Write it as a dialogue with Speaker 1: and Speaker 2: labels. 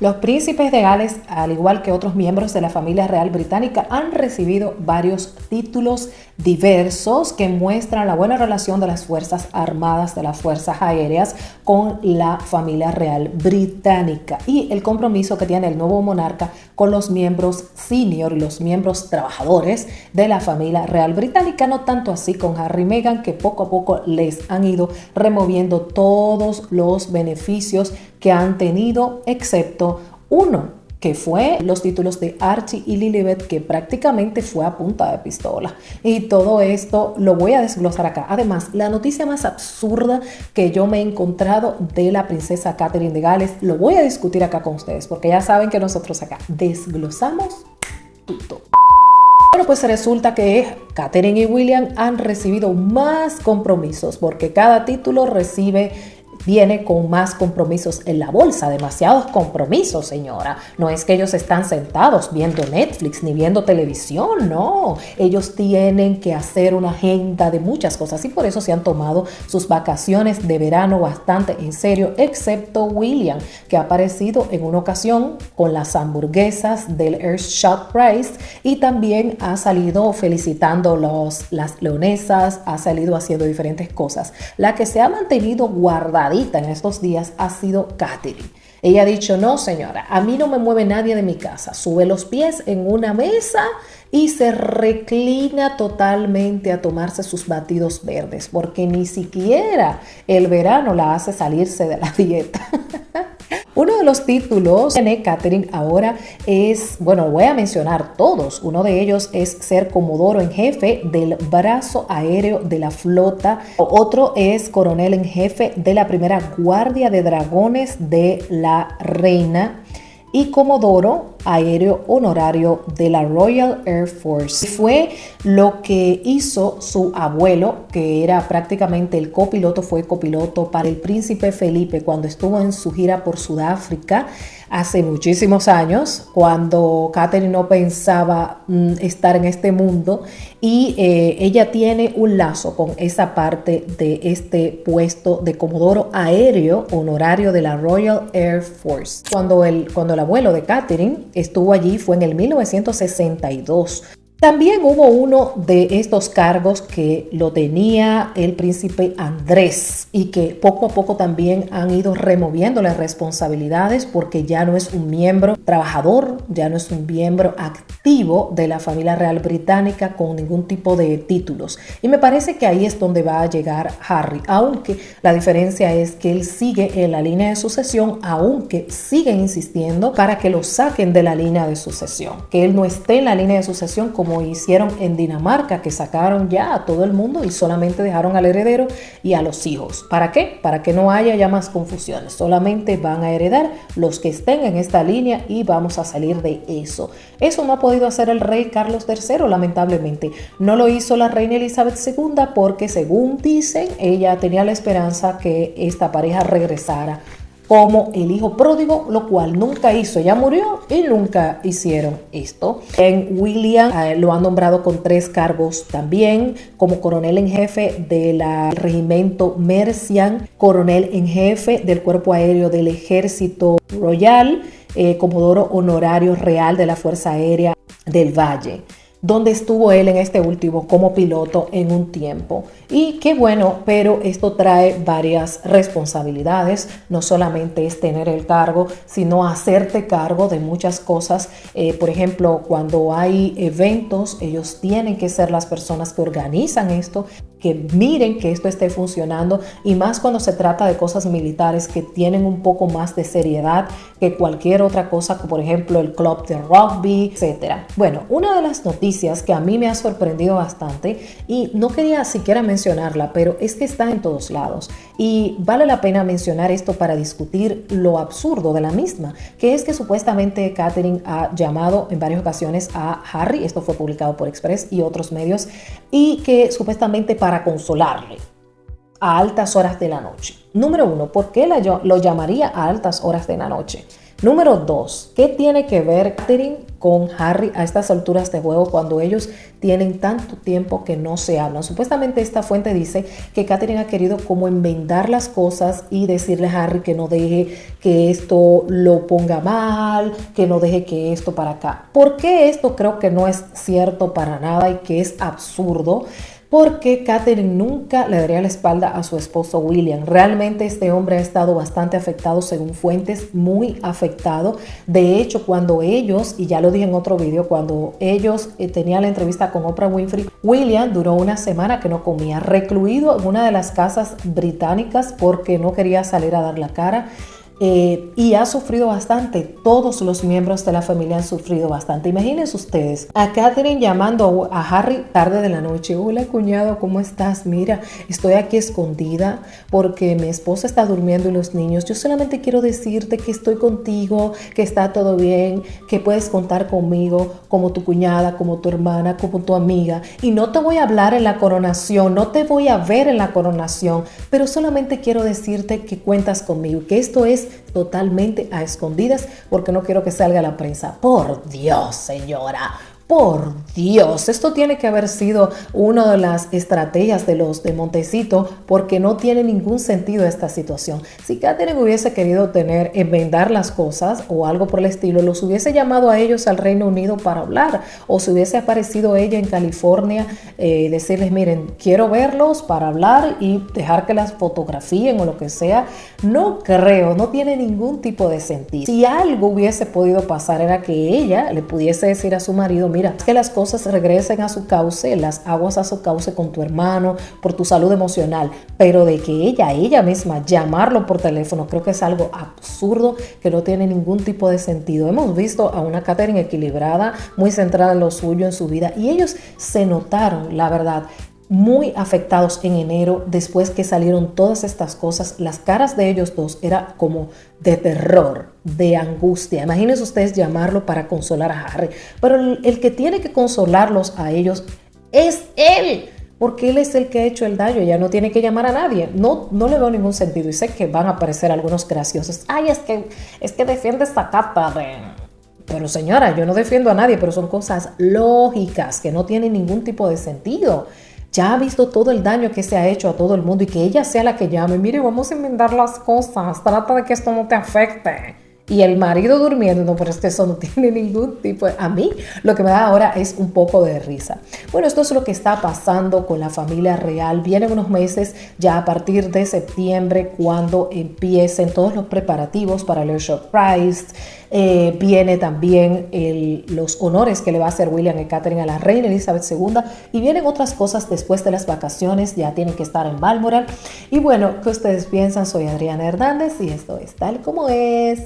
Speaker 1: Los príncipes de Gales, al igual que otros miembros de la familia real británica, han recibido varios títulos diversos que muestran la buena relación de las Fuerzas Armadas, de las Fuerzas Aéreas con la familia real británica y el compromiso que tiene el nuevo monarca con los miembros senior y los miembros trabajadores de la familia real británica, no tanto así con Harry y Meghan, que poco a poco les han ido removiendo todos los beneficios que han tenido, excepto uno, que fue los títulos de Archie y Lilibet, que prácticamente fue a punta de pistola. Y todo esto lo voy a desglosar acá. Además, la noticia más absurda que yo me he encontrado de la princesa Catherine de Gales, lo voy a discutir acá con ustedes, porque ya saben que nosotros acá desglosamos todo. Bueno, pues resulta que Catherine y William han recibido más compromisos, porque cada título viene con más compromisos en la bolsa, demasiados compromisos, señora. No es que ellos están sentados viendo Netflix ni viendo televisión, no. Ellos tienen que hacer una agenda de muchas cosas y por eso se han tomado sus vacaciones de verano bastante en serio, excepto William, que ha aparecido en una ocasión con las hamburguesas del Earthshot Prize y también ha salido felicitando las leonesas, ha salido haciendo diferentes cosas. La que se ha mantenido guardada en estos días ha sido Catherine. Ella ha dicho, no señora, a mí no me mueve nadie de mi casa. Sube los pies en una mesa y se reclina totalmente a tomarse sus batidos verdes, porque ni siquiera el verano la hace salirse de la dieta. Uno de los títulos que tiene Catherine ahora es, bueno, voy a mencionar todos. Uno de ellos es ser comodoro en jefe del brazo aéreo de la flota. Otro es coronel en jefe de la primera guardia de dragones de la reina y comodoro aéreo honorario de la Royal Air Force. Fue lo que hizo su abuelo, que era prácticamente el copiloto, fue copiloto para el príncipe Felipe cuando estuvo en su gira por Sudáfrica hace muchísimos años, cuando Catherine no pensaba estar en este mundo, y ella tiene un lazo con esa parte de este puesto de comodoro aéreo honorario de la Royal Air Force. Cuando el abuelo de Catherine estuvo allí fue en el 1962. También hubo uno de estos cargos que lo tenía el príncipe Andrés y que poco a poco también han ido removiendo las responsabilidades porque ya no es un miembro trabajador, ya no es un miembro activo de la familia real británica con ningún tipo de títulos. Y me parece que ahí es donde va a llegar Harry, aunque la diferencia es que él sigue en la línea de sucesión, aunque siguen insistiendo para que lo saquen de la línea de sucesión, que él no esté en la línea de sucesión como hicieron en Dinamarca, que sacaron ya a todo el mundo y solamente dejaron al heredero y a los hijos. ¿Para qué? Para que no haya ya más confusiones. Solamente van a heredar los que estén en esta línea y vamos a salir de eso. Eso no ha podido hacer el rey Carlos III, lamentablemente. No lo hizo la reina Elizabeth II porque, según dicen, ella tenía la esperanza que esta pareja regresara como el hijo pródigo, lo cual nunca hizo. Ya murió y nunca hicieron esto. En William lo han nombrado con 3 cargos también, como coronel en jefe del regimiento Mercian, coronel en jefe del cuerpo aéreo del ejército royal, comodoro honorario real de la Fuerza Aérea del Valle, donde estuvo él en este último como piloto en un tiempo. Y qué bueno, pero esto trae varias responsabilidades. No solamente es tener el cargo, sino hacerte cargo de muchas cosas. Por ejemplo, cuando hay eventos, ellos tienen que ser las personas que organizan esto, que miren que esto esté funcionando, y más cuando se trata de cosas militares que tienen un poco más de seriedad que cualquier otra cosa, como por ejemplo el club de rugby, etcétera. Bueno, una de las noticias que a mí me ha sorprendido bastante, y no quería siquiera mencionarla, pero es que está en todos lados y vale la pena mencionar esto para discutir lo absurdo de la misma, que es que supuestamente Catherine ha llamado en varias ocasiones a Harry, esto fue publicado por Express y otros medios, y que supuestamente para consolarle a altas horas de la noche. Número 1, ¿por qué lo llamaría a altas horas de la noche? Número 2, ¿qué tiene que ver Catherine con Harry a estas alturas de juego cuando ellos tienen tanto tiempo que no se hablan? Supuestamente esta fuente dice que Catherine ha querido como enmendar las cosas y decirle a Harry que no deje que esto lo ponga mal, que no deje que esto para acá. ¿Por qué esto creo que no es cierto para nada y que es absurdo? Porque Catherine nunca le daría la espalda a su esposo William. Realmente este hombre ha estado bastante afectado, según fuentes, muy afectado. De hecho, cuando ellos, y ya lo dije en otro video, cuando ellos tenían la entrevista con Oprah Winfrey, William duró una semana que no comía, recluido en una de las casas británicas porque no quería salir a dar la cara. Y ha sufrido bastante. Todos los miembros de la familia han sufrido bastante. Imagínense ustedes a Catherine llamando a Harry tarde de la noche: hola cuñado, ¿cómo estás? Mira, estoy aquí escondida porque mi esposa está durmiendo y los niños. Yo solamente quiero decirte que estoy contigo, que está todo bien, que puedes contar conmigo como tu cuñada, como tu hermana, como tu amiga. Y no te voy a hablar en la coronación, no te voy a ver en la coronación, pero solamente quiero decirte que cuentas conmigo, que esto es totalmente a escondidas porque no quiero que salga a la prensa. Por Dios, señora, por Dios, esto tiene que haber sido una de las estrategias de los de Montecito, porque no tiene ningún sentido esta situación. Si Catherine hubiese querido enmendar las cosas o algo por el estilo, los hubiese llamado a ellos al Reino Unido para hablar, o si hubiese aparecido ella en California, decirles: miren, quiero verlos para hablar y dejar que las fotografíen o lo que sea. No creo, no tiene ningún tipo de sentido. Si algo hubiese podido pasar era que ella le pudiese decir a su marido: mira, que las cosas regresen a su cauce, las aguas a su cauce con tu hermano, por tu salud emocional. Pero de que ella misma llamarlo por teléfono, creo que es algo absurdo que no tiene ningún tipo de sentido. Hemos visto a una Catherine equilibrada, muy centrada en lo suyo, en su vida, y ellos se notaron, la verdad, muy afectados en enero después que salieron todas estas cosas. Las caras de ellos dos era como de terror, de angustia. Imagínense ustedes llamarlo para consolar a Harry, pero el que tiene que consolarlos a ellos es él, porque él es el que ha hecho el daño. Ya no tiene que llamar a nadie. No le veo ningún sentido, y sé que van a aparecer algunos graciosos: ay, es que defiende esta Catherine. Pero señora, yo no defiendo a nadie, pero son cosas lógicas que no tienen ningún tipo de sentido. Ya ha visto todo el daño que se ha hecho a todo el mundo, y que ella sea la que llame: mire, vamos a enmendar las cosas, trata de que esto no te afecte. Y el marido durmiendo, no, pero es que eso no tiene ningún tipo de... A mí lo que me da ahora es un poco de risa. Bueno, esto es lo que está pasando con la familia real. Vienen unos meses ya a partir de septiembre, cuando empiecen todos los preparativos para el Airshot Prize. Viene también los honores que le va a hacer William y Catherine a la reina Elizabeth II, y vienen otras cosas después de las vacaciones. Ya tienen que estar en Balmoral. Y bueno, ¿qué ustedes piensan? Soy Adriana Hernández y esto es Tal Como Es.